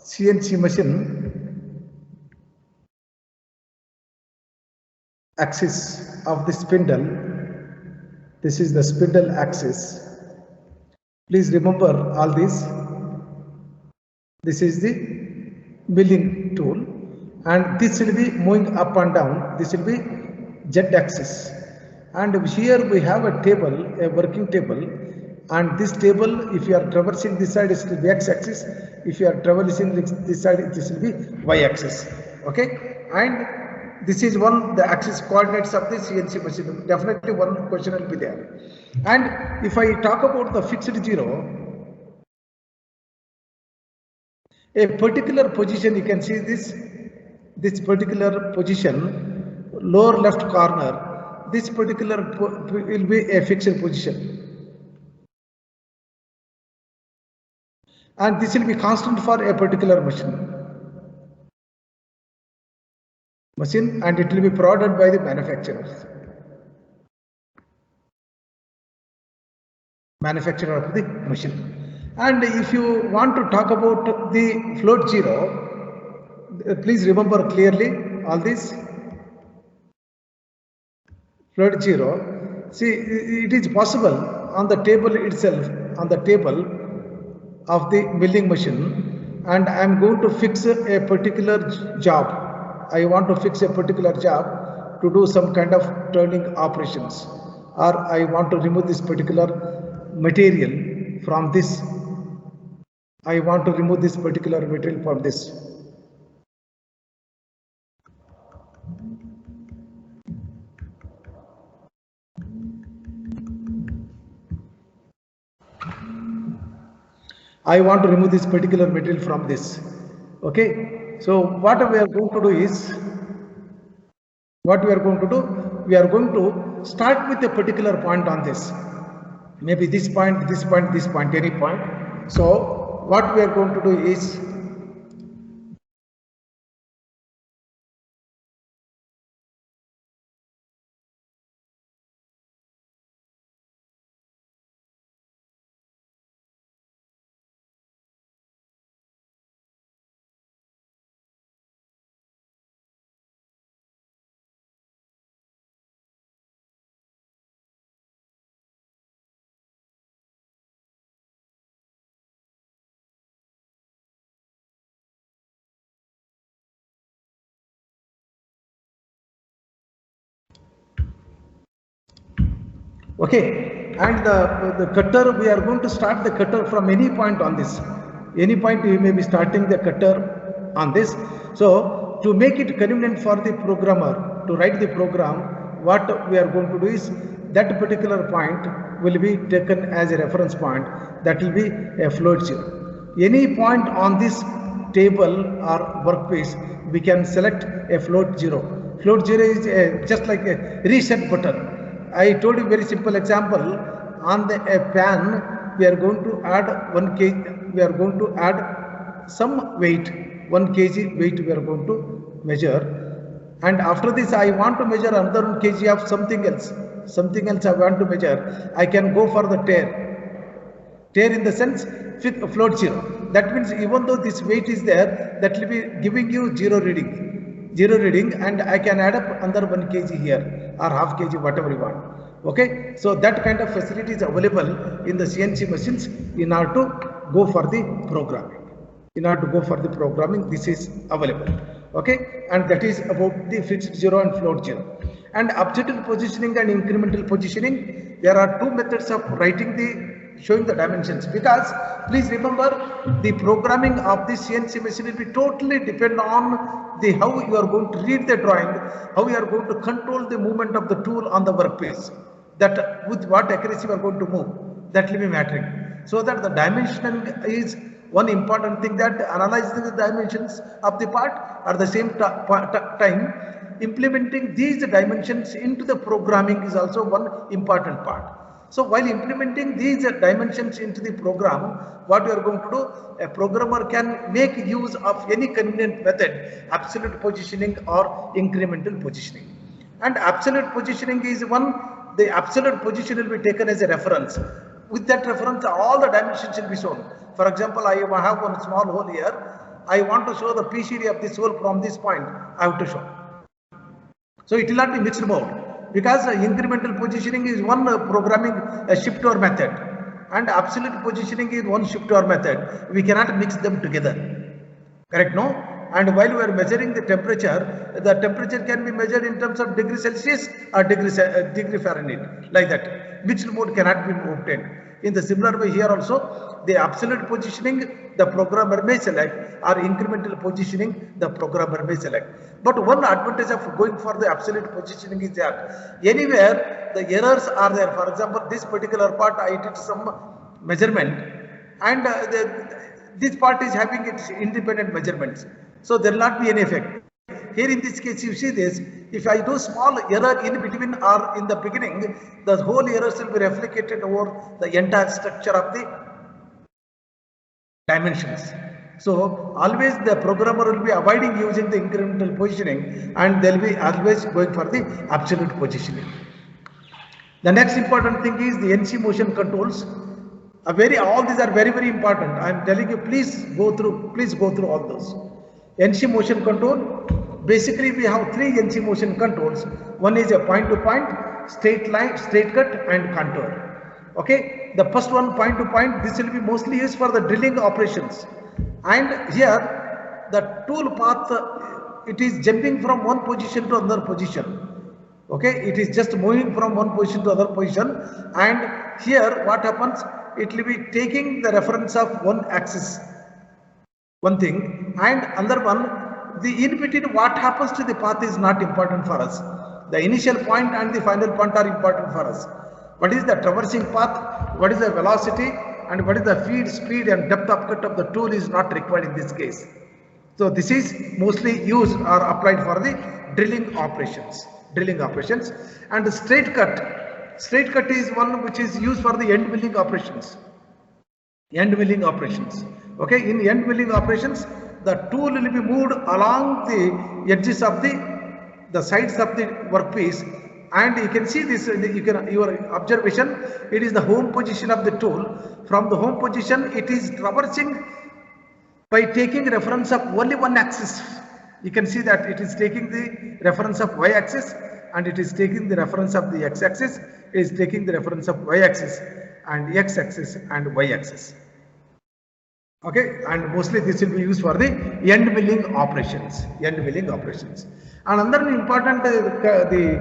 CNC machine axis of the spindle. This is the spindle axis. Please remember all this. This is the milling tool, and this will be moving up and down. This will be Z axis, and here we have a table, a working table, and this table, if you are traversing this side, it will be X axis. If you are traversing this side, this will be Y axis. Okay, and this is the axis coordinates of the CNC machine. Definitely one question will be there. And if I talk about the fixed zero, a particular position, you can see this particular position, lower left corner, this particular will be a fixed position. And this will be constant for a particular machine, and it will be provided by the manufacturer of the machine. And if you want to talk about the float zero, please remember clearly all this. Float zero, see, it is possible on the table itself, on the table of the milling machine, and I am going to fix a particular job. I want to fix a particular job to do some kind of turning operations, or I want to remove this particular material from this. I want to remove this particular material from this. I want to remove this particular material from this. Okay, so what we are going to do is, we are going to start with a particular point on this. Maybe this point, any point. So what we are going to do is, okay, and the cutter, we are going to start the cutter from any point on this. Any point you may be starting the cutter on this. So to make it convenient for the programmer to write the program, what we are going to do is, that particular point will be taken as a reference point. That will be a float zero. Any point on this table or workpiece, we can select a float zero. Float zero is just like a reset button. I told you very simple example. On a pan, we are going to add 1 kg. We are going to add some weight, 1 kg weight we are going to measure. And after this, I want to measure another 1 kg of something else. Something else I want to measure. I can go for the tear. Tear in the sense float zero. That means even though this weight is there, that will be giving you zero reading. And I can add up another 1 kg here or half kg, whatever you want. Okay, so that kind of facility is available in the CNC machines in order to go for the programming. This is available. Okay, and that is about the fixed zero and float zero. And absolute positioning and incremental positioning, there are two methods of showing the dimensions, because please remember, the programming of the CNC machine will be totally depend on how you are going to read the drawing, how you are going to control the movement of the tool on the workpiece, that with what accuracy you are going to move, that will be mattering. So that the dimensioning is one important thing, that analyzing the dimensions of the part, at the same time implementing these dimensions into the programming is also one important part. So while implementing these dimensions into the program, what we are going to do, a programmer can make use of any convenient method, absolute positioning or incremental positioning. And absolute positioning is the absolute position will be taken as a reference. With that reference, all the dimensions will be shown. For example, I have one small hole here. I want to show the PCD of this hole from this point, I have to show. So it will not be mixed mode, because incremental positioning is one programming shift or method, and absolute positioning is one shift or method. We cannot mix them together. Correct, no? And while we are measuring the temperature can be measured in terms of degree Celsius or degree Fahrenheit, like that. Mixed mode cannot be obtained. In the similar way here also, the absolute positioning the programmer may select, or incremental positioning the programmer may select. But one advantage of going for the absolute positioning is that anywhere the errors are there. For example, this particular part I did some measurement, and this part is having its independent measurements. So there will not be any effect. Here in this case, you see this, if I do small error in between or in the beginning, the whole errors will be reflected over the entire structure of the dimensions. So always the programmer will be avoiding using the incremental positioning, and they will be always going for the absolute positioning. The next important thing is the NC motion controls. All these are very, very important. I am telling you, please go through all those. NC motion control, basically we have three NC motion controls. One is a point to point, straight line, straight cut, and contour. Okay, the first one, point to point, this will be mostly used for the drilling operations. And here the tool path, it is jumping from one position to another position. Okay, it is just moving from one position to another position, and here what happens, it will be taking the reference of one axis, one thing, and another one, the in between what happens to the path is not important for us. The initial point and the final point are important for us. What is the traversing path, what is the velocity, and what is the feed, speed, and depth of cut of the tool is not required in this case. So this is mostly used or applied for the drilling operations. And the straight cut is one which is used for the end milling operations. Okay, in end milling operations, the tool will be moved along the edges of the sides of the workpiece, and you can see this, your observation, it is the home position of the tool. From the home position, it is traversing by taking reference of only one axis. You can see that it is taking the reference of y axis, and it is taking the reference of the x axis, it is taking the reference of y axis and x axis and y axis. Okay, and mostly this will be used for the end milling operations. And another important the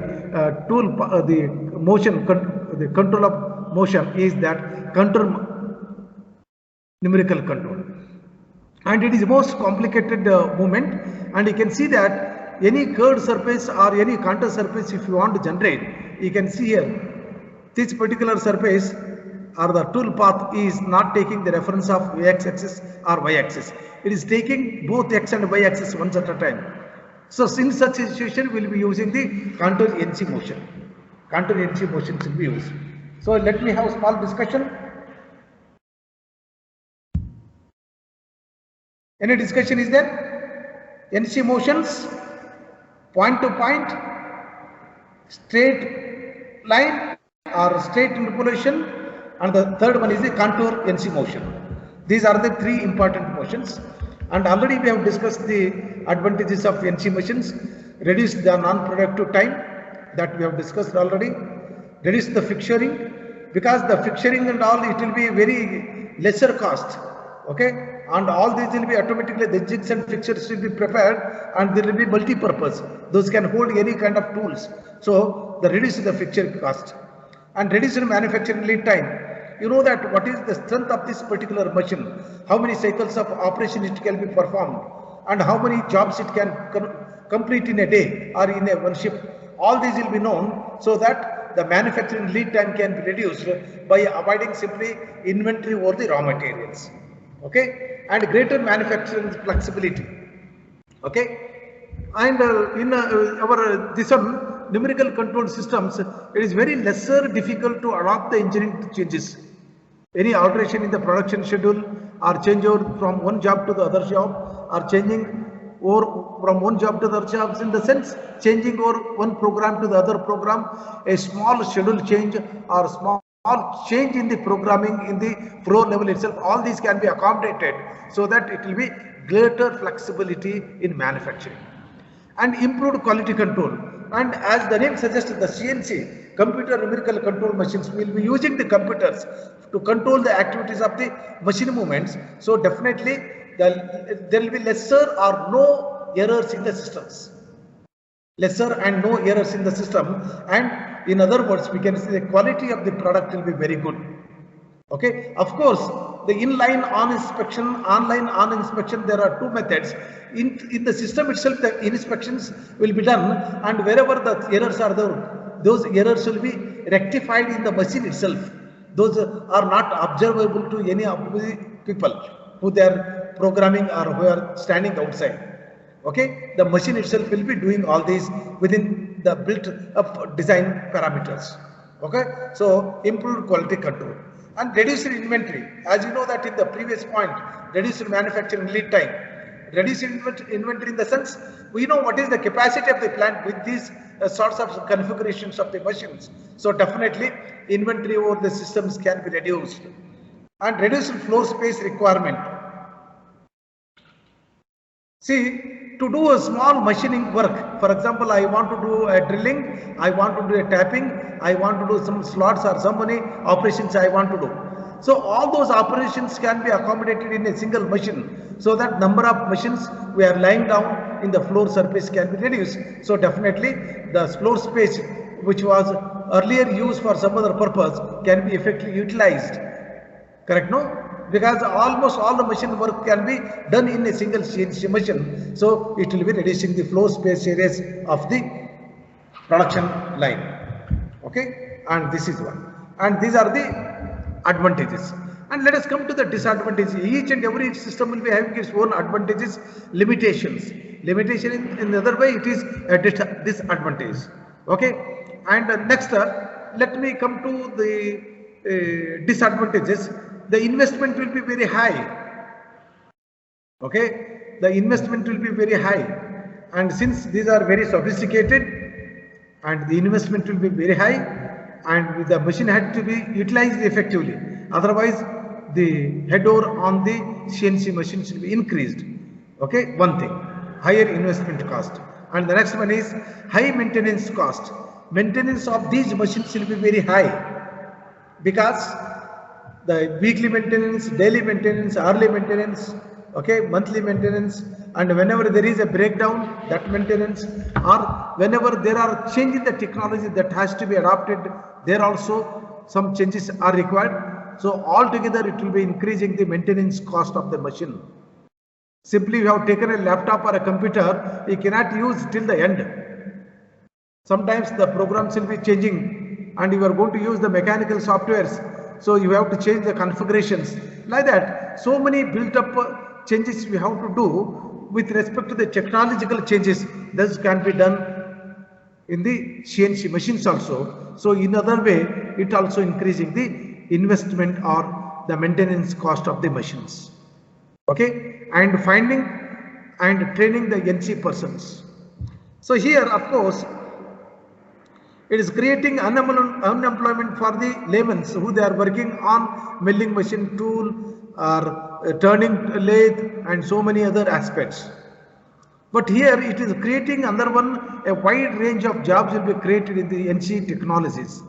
control of motion is that numerical control, and it is the most complicated movement. And you can see that any curved surface or any contour surface, if you want to generate, you can see here this particular surface or the tool path is not taking the reference of x axis or y axis. It is taking both x and y axis once at a time. So in such a situation, we will be using the contour NC motion. Contour NC motion should be used. So let me have a small discussion. Any discussion is there? NC motions, point to point, straight line or straight interpolation, and the third one is the contour NC motion. These are the three important motions, and already we have discussed the advantages of NC motions. Reduce the non-productive time, that we have discussed already. Reduce the fixturing, because the fixturing and all, it will be very lesser cost. Okay, and all these will be automatically, the jigs and fixtures will be prepared, and there will be multi-purpose. Those can hold any kind of tools. So the reduce the fixture cost and reduce the manufacturing lead time. You know that what is the strength of this particular machine, how many cycles of operation it can be performed, and how many jobs it can complete in a day or in a one shift. All these will be known, so that the manufacturing lead time can be reduced by avoiding simply inventory over the raw materials. Okay, and greater manufacturing flexibility. Okay, and in our this one numerical control systems, it is very lesser difficult to adopt the engineering changes. Any alteration in the production schedule, or change over from one job to the other job, or changing over from one job to the other jobs, in the sense changing over one program to the other program, a small schedule change or small change in the programming in the floor level itself, all these can be accommodated, so that it will be greater flexibility in manufacturing and improved quality control. And as the name suggests, the CNC, computer numerical control machines, will be using the computers to control the activities of the machine movements. So definitely there will be lesser or no errors in the systems. Lesser and no errors in the system, and in other words, we can say the quality of the product will be very good. Okay, of course, the inline on inspection, online on inspection, there are two methods. In the system itself, the inspections will be done, and wherever the errors are there, those errors will be rectified in the machine itself. Those are not observable to any of the people who they are programming or who are standing outside. Okay, the machine itself will be doing all these within the built up design parameters. Okay, so improved quality control and reduced inventory. As you know that in the previous point, reduced manufacturing lead time, reduced inventory in the sense we know what is the capacity of the plant with these sorts of configurations of the machines. So definitely inventory over the systems can be reduced and reduced floor space requirement. See, to do a small machining work, for example, I want to do a drilling, I want to do a tapping, I want to do some slots or some many operations I want to do. So all those operations can be accommodated in a single machine, so that number of machines we are lying down in the floor surface can be reduced. So definitely the floor space which was earlier used for some other purpose can be effectively utilized. Correct, no? Because almost all the machine work can be done in a single CNC machine, so it will be reducing the floor space areas of the production line. Okay, and this is one, and these are the advantages. And let us come to the disadvantages. Each and every system will be having its own advantages, limitations. Limitation in the other way, it is a disadvantage. Okay, and next let me come to the disadvantages. The investment will be very high. Okay, the investment will be very high, and since these are very sophisticated and the investment will be very high, and the machine had to be utilized effectively, otherwise the head over on the CNC machines will be increased. Okay, one thing, higher investment cost. And the next one is high maintenance cost. Maintenance of these machines will be very high, because the weekly maintenance, daily maintenance, hourly maintenance, okay, monthly maintenance, and whenever there is a breakdown, that maintenance, or whenever there are change in the technology that has to be adopted, there also some changes are required. So altogether it will be increasing the maintenance cost of the machine. Simply you have taken a laptop or a computer, you cannot use till the end. Sometimes the programs will be changing and you are going to use the mechanical softwares. So you have to change the configurations like that. So many built up changes we have to do with respect to the technological changes. This can be done in the CNC machines also. So in other way, it also increasing the investment or the maintenance cost of the machines. Okay, and finding and training the NC persons. So here, of course, it is creating unemployment for the laymen who they are working on milling machine tool or turning lathe and so many other aspects. But here it is creating another one, a wide range of jobs will be created in the NC technologies.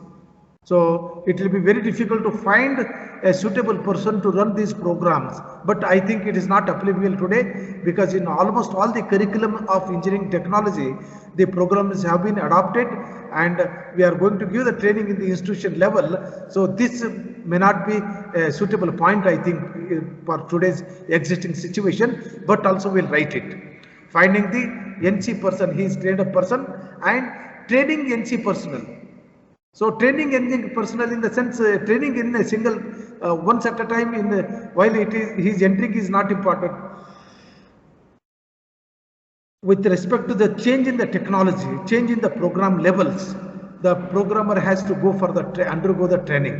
So it will be very difficult to find a suitable person to run these programs. But I think it is not applicable today, because in almost all the curriculum of engineering technology, the programs have been adopted and we are going to give the training in the institution level. So this may not be a suitable point, I think, for today's existing situation, but also we'll write it. Finding the NC person, he is trained up person, and training NC personnel. So training NC personnel in the sense training in a single once at a time in while it is his entering is not important. With respect to the change in the technology, change in the program levels, the programmer has to go for the undergo the training.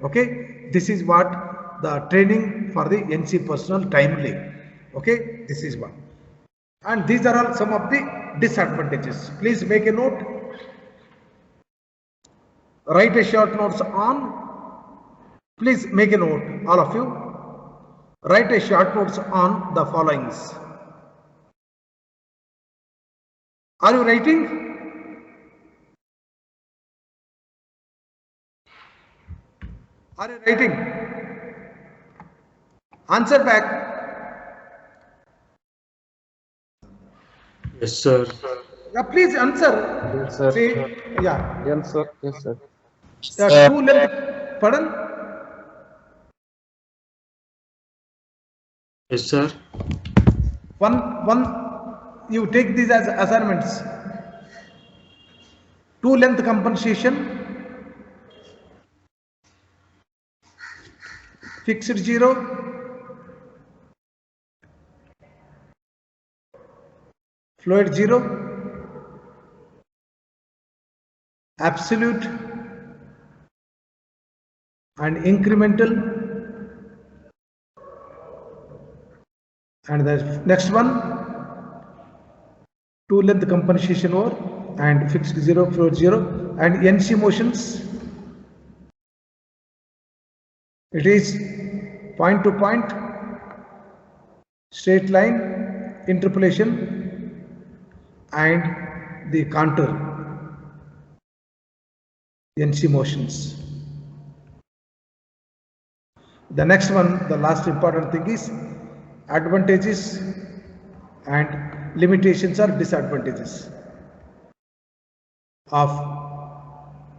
Okay, this is what the training for the NC personnel timely. Okay, this is one. And these are all some of the disadvantages. Please make a note. Write a short notes on. Please make a note, all of you. Write a short notes on the followings. Are you writing? Are you writing? Answer back. Yes, sir. Yeah, please answer. Yes, sir. Say, yeah. Yes, sir. Yes, sir. Two length. Pardon? Yes, sir. One. You take these as assignments. Two length compensation, fixed zero, fluid zero, absolute, and incremental. And the next one, two length compensation over and fixed zero, fluid zero, and NC motions. It is point to point, straight line, interpolation, and the contour, NC motions. The next one, the last important thing is advantages and limitations or disadvantages of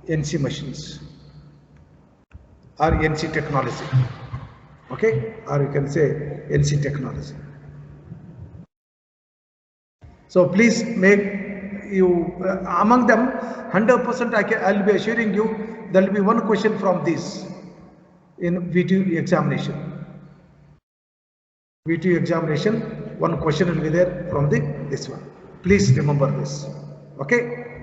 NC machines or NC technology. Okay, or you can say NC technology. So please make you among them 100%. I'll be assuring you there will be one question from this in VTU examination. VTU examination, one question will be there from this one. Please remember this. Okay.